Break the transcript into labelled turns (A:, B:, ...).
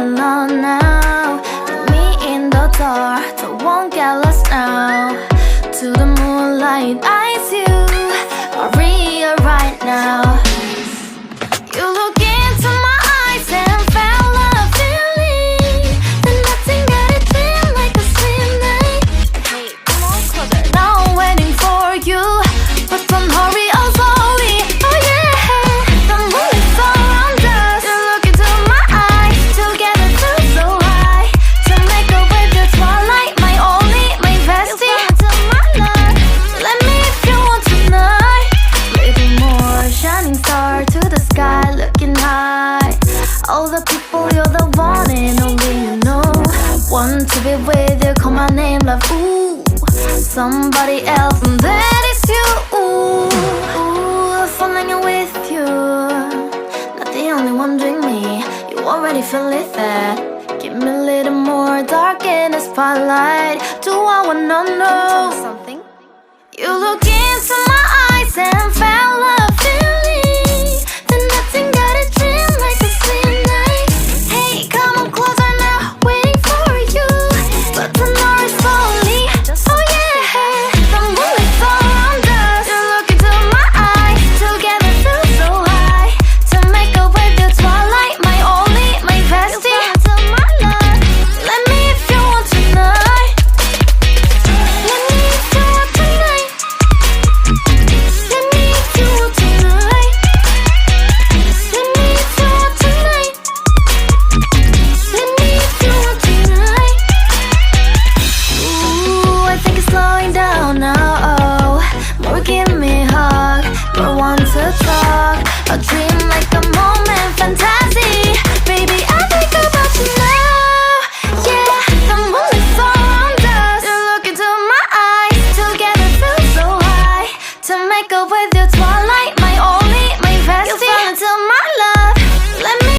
A: alone now. With me in the dark, so won't get lost now. To the moonlight, eyes you, Maria right now. You look into my eyes and felt a feeling that nothing got it feel like a slim night. Hey, come on closer. Now I'm waiting for you, but don't hurry, oh slowly. Oh yeah, the moon is around us. You look into my eyes, together feel so high. To make up with the twilight, my only, my bestie. Into my life, let me if you want tonight. Little more shining star to the sky, looking high. All the people, you're the one and only you know. Want to be with you, call my name, love, ooh. Somebody else, and that is you, ooh. Falling in with you, not the only one doing me. You already feel it there. Give me a little more dark in the spotlight. Do I wanna know something? You look into my eyes and felt a feeling that nothing got a dream like a slim night. Hey, come on closer now, waiting for you, but tomorrow is slowly. Oh yeah, the moon is around us. You look into my eyes, together feel so high. To make up with the twilight, my only, my bestie. Into my life, let me if you want tonight. Let me if you want tonight. Let me if you want tonight. Let me if you want tonight. Let me if you want tonight. Ooh, I think it's slowing down now. Oh, more give me a hug, more want to talk. A dream like a moment, fantasy. Baby, I think about you now. Yeah, the moon is around us. You look into my eyes, together feel so high. To make up with you